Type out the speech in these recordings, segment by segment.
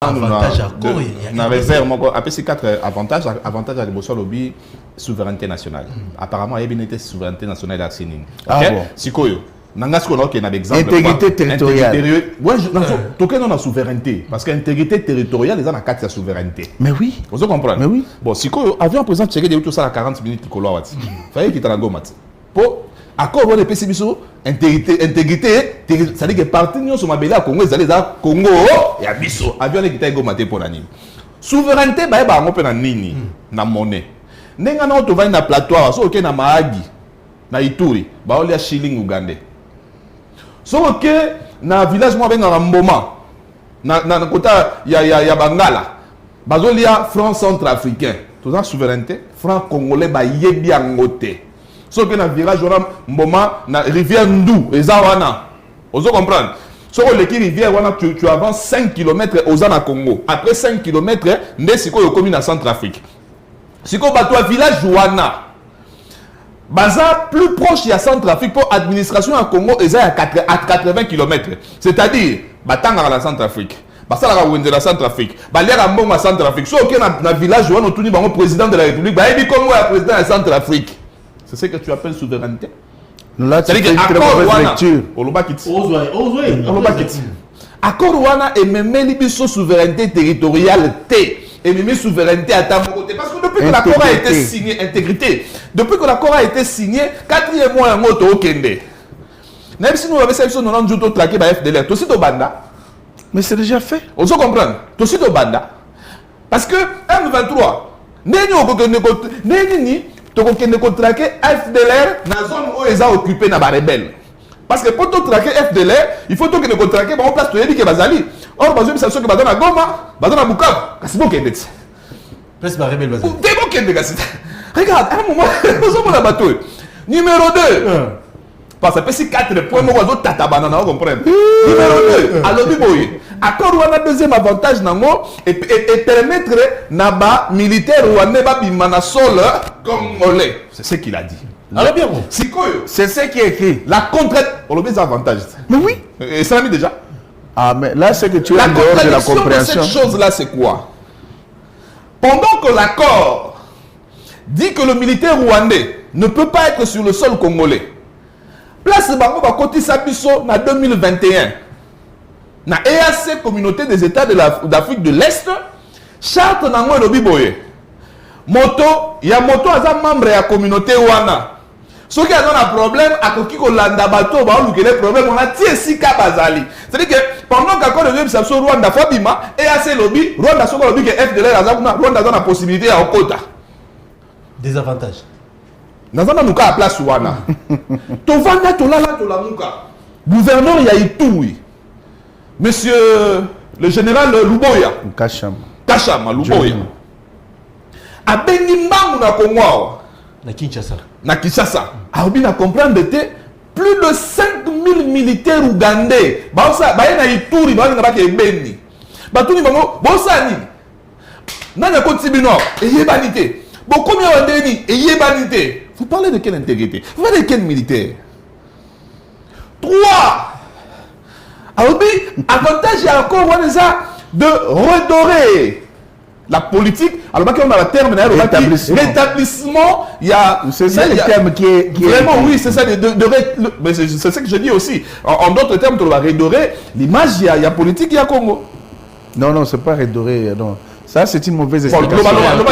avantage à quoi na réserve moko après ces 4 avantages à l'émotion lobby souveraineté nationale apparemment il y a une souveraineté nationale à Sinin OK sikoyo nanga ce qu'on a un exemple intégrité territoriale ouais toqué non la souveraineté parce que intégrité territoriale les a na 4 la souveraineté mais oui vous comprenez mais oui bon sikoyo avion président checker de tout ça à 40 minutes ko lawati fallait qu'il t'a gomati pour accord on est PCBiso intégrité ça dit que parti nous sur mabela Congo ils allaient à Congo et à biso avion qui t'a gomati pour nani souveraineté ba ba ngope na nini na monnaie nenga na to va na plateau so OK na Mahagi na Ituri ba olia shilling ugandais so OK na village moi ben na Mboma na kota ya Bangala bazolia franc centrafricain tout ça souveraineté franc congolais ba yebi angote so que na virage wana Mboma na rivière Ndou ezawana ozo comprendre so que l'équipe rivière wana tu avances 5 km aux na Congo après 5 km ndé siko yo commune na Centrafrique siko bato village wana baza plus proche ya Centrafrique pour administration à Congo eza à 80 km c'est-à-dire batanga la Centrafrique basala ka wende la Centrafrique balera mbongo à Centrafrique so que na village wana tuni bango président de la République ba ebi Congo ya président de Centrafrique. C'est ce que tu appelles souveraineté. Là, tu fais une très mauvaise lecture. Accord Wana et même libiso souveraineté territoriale T et même souveraineté à ta côté parce que depuis que l'accord a été signé intégrité depuis que l'accord a été signé 4e mois en moto au Kende. Même si nous avons ça nous avons juste traqué par FDLR. Toi aussi au banda. Mais c'est déjà fait. On se comprend. Toi aussi au banda. Parce que M23 neni tu as traqué FDLR dans la zone où ils ont occupé na rebelle. Parce que pour traquer FDLR, il faut que tu traquer en place de Bazali. Or, parce que ça que Bazana Goma, Bazana Bukavu, c'est bon qu'il y ait. Presque la rebelle Bazali. C'est bon qu'il y ait. Regarde, à un moment, nous sommes la bateau. Numéro 2. Parce que c'est 4 points, nous avons tata banana, vous comprenez. Numéro 2. Alors, accord ou un deuxième avantage et permettre naba militaire ou un neba bimana sol congolais. C'est ce qu'il a dit. Alors bien bon. C'est ce qui est écrit. La contrainte. On le met des avantages. Mais oui. Et ça l'a mis déjà. Ah mais là c'est que tu as en dehors de la compréhension. Cette chose là c'est quoi? Pendant que l'accord dit que le militaire rwandais ne peut pas être sur le sol congolais. Place bango ba koti sabiso na 2021. Na EAC communauté des États d'Afrique de l'Est charte nango lobi boye. Moto ya moto aza membre ya communauté wana. Soki a un problème akoki ko landa bato ba lukele problème on a tie sika bazali. C'est-à-dire que pendant qu'accord de web sur Rwanda fabima EAC lobby Rwanda soko lobby que FDLR aza kuna Rwanda a la possibilité à okota. Des avantages. Nazana nuka à place wana. To vanda to lala to la muka. Gouverneur ya Ituri. Monsieur le général Luboya. Kachama Luboya. A bengi mbangu na Congo. Na Kinshasa. Na Kinshasa. A obi na comprendre te plus de 5000 militaires ougandais. Ba osa ba na Ituri ba na ba ke beni. Ba tuni bango bosa ni. Nana ko tibino eyebanité. Bon combien on dit eyebanité. Vous parlez de quelle intégrité? Vous parlez de quel militaire? 3. Alors, avantage, il y a encore de redorer la politique. Alors, on a le terme rétablissement. Il y a. C'est ça le terme qui est. Vraiment, oui, c'est ça. Mais c'est ce que je dis aussi. En d'autres termes, on va redorer l'image. Il y a politique, il y a Congo. Non, non, c'est pas redorer. Non. Ça, c'est une mauvaise explication. On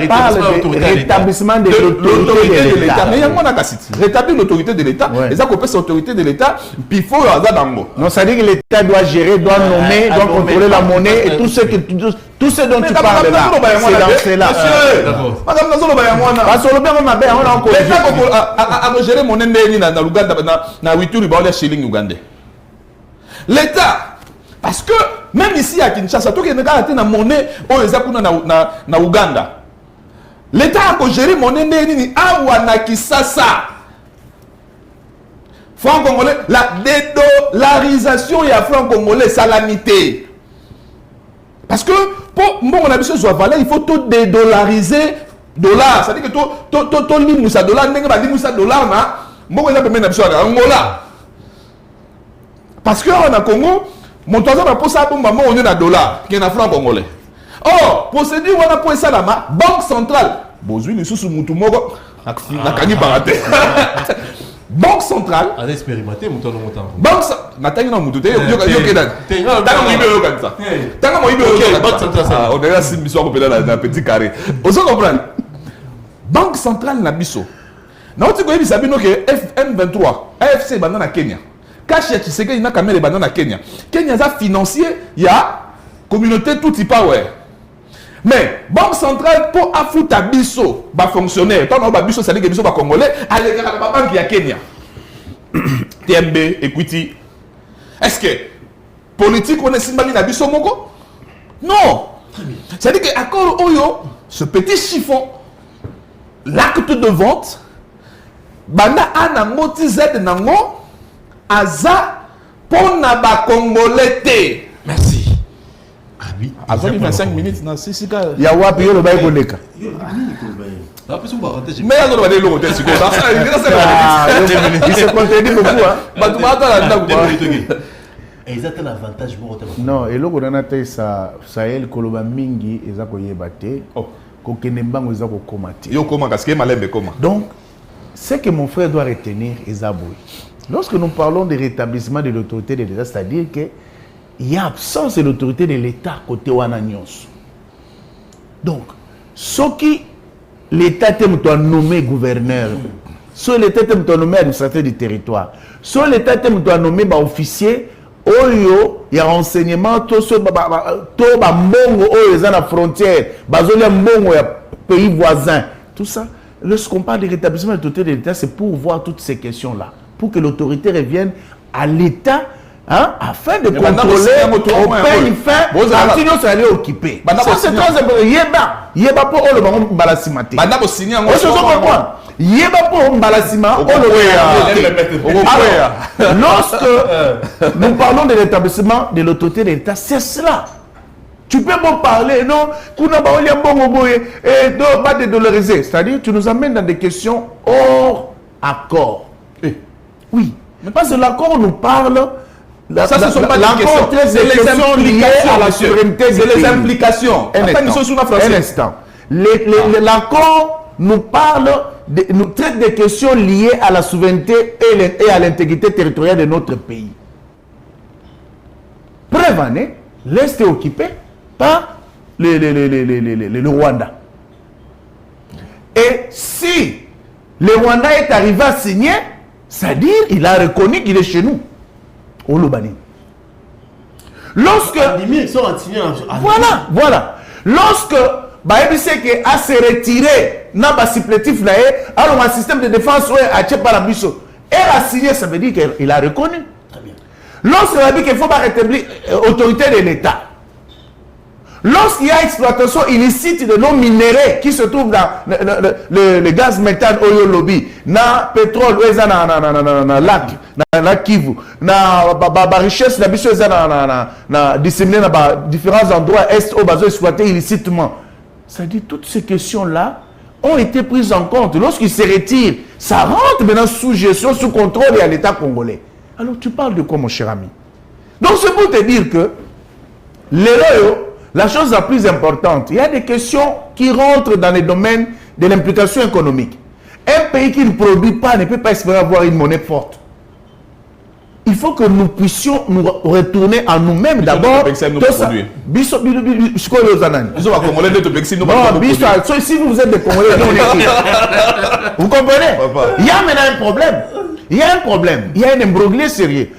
parle de rétablissement de l'autorité de l'État. Mais il y a un rétablir l'autorité de l'État. Et ça, qu'on peut l'autorité de l'État, puis il faut avoir d'ango. Non, ça veut dire que l'État doit gérer, doit nommer, doit contrôler la monnaie et tout ce dont tu parles là. C'est là. Madame Nazolo Bayamwana. Parce que le bien, on a encore. L'État a géré mon ennemi dans l'Ouganda, dans Wituri, dans les shillings ougandais. L'État. Parce que même ici à Kinshasa, tout le monde a une monnaie na Ouganda. L'État a géré mon monnaie à Kinshasa. Franc congolais, la dédollarisation et à franc congolais, salamité. Parce que pour on a besoin de valeur, il faut tout dédollariser dollar. C'est-à-dire que tout limoussa dollar, limoussa dollar, na, on a besoin de Angola. Parce qu'on a Congo. Mon toison a posé un maman on est dans dollar, qui est un franc congolais. Oh, procédure on a posé ça là-bas, banque centrale. Bozui les sous Moutoumoro, la cani baraté. Banque centrale. On a expérimenté, mon temps. Banque centrale. On est là, si mission dans un petit carré. Vous comprenez? Banque centrale Nabiso. Non, tu connais Sabino que FM23, AFC banana Kenya. Caché tu sais que il y a caméra banana Kenya. Kenya a financier, il y a communauté tout y power. Mais banque centrale pour affouter biso ba fonctionnaire. Tant ba biso ça dit que biso ba congolais, allez la banque ya Kenya. TMB Equity. Est-ce que politique on est simbali na biso moko? Non. C'est à dire que accord oyo ce petit chiffon l'acte de vente banda ana moti z nango aza pona ba congolais te. Merci. Ah oui. Avant 25 minutes na sisika. Ya wapi yo lo baye koleka. Mais ya zo ba de lo hotel siko. Il se contredit beaucoup hein. Ba tu mata la ndako. Et ils ont un avantage pour autant. Non, et loko dana te sa Sahel koloba mingi eza koyeba te. Oh, ko kenembango eza ko komate. yo comment parce que malembe comment. Donc ce que mon frère doit retenir est aboui. Lorsque nous parlons de rétablissement de l'autorité de l'État, c'est-à-dire que il y a absence de l'autorité de l'État côté Wananyos. Donc, ce qui l'État est nommé gouverneur, ce l'État est nommé administrateur du territoire, ce l'État est nommé officier, oyo il y a renseignement, tout ce mbongo oyo dans la frontière, bazolia mbongo ya pays voisins, tout ça. Lorsqu'on parle de rétablissement de l'autorité de l'État, c'est pour voir toutes ces questions-là, pour que l'autorité revienne à l'État. Hein, afin de contrôler au pays fin, continuons à aller occuper. Ça c'est très important. Yeba pour le banc balasimate. Banda bo signer en Yeba pour balasima. Lorsque nous parlons de l'établissement de l'autorité de l'État, c'est cela. Tu peux me parler, non? Et non, pas dédoloriser. C'est-à-dire, tu nous amènes dans des questions hors accord. Oui. Mais parce que l'accord nous parle. Ça, ce ne sont pas des questions. C'est les implications à la souveraineté. C'est les implications. Un instant. L'accord nous parle, nous traite des questions liées à la souveraineté et à l'intégrité territoriale de notre pays. Preuve en est, l'Est est occupé par le Rwanda. Et si le Rwanda est arrivé à signer, c'est-à-dire qu'il a reconnu qu'il est chez nous. Olobani. Lorsque voilà. Lorsque Baébiseke a se retiré n'a pas supplétif là, alors un système de défense a tué par la biso et a signé, ça veut dire qu'il a reconnu. Très bien. Lorsque il a dit qu'il faut pas rétablir l'autorité de l'État. Lorsqu'il y a exploitation illicite de nos minéraux qui se trouvent dans le gaz méthane oyo lobby, na pétrole na lac, na Kivu, na richesse la biso na disséminée dans différents endroits est au bateau exploité illicitement. Ça dit toutes ces questions là ont été prises en compte. Lorsqu'il se retire, ça rentre maintenant sous gestion, sous contrôle et à l'État congolais. Alors tu parles de quoi mon cher ami? Donc c'est pour te dire que la chose la plus importante, il y a des questions qui rentrent dans les domaines de l'implication économique. Un pays qui ne produit pas ne peut pas espérer avoir une monnaie forte. Il faut que nous puissions nous retourner à nous-mêmes d'abord. Si vous êtes des Congolais, vous comprenez? Il y a maintenant un problème. Il y a un problème. Il y a un imbroglio sérieux.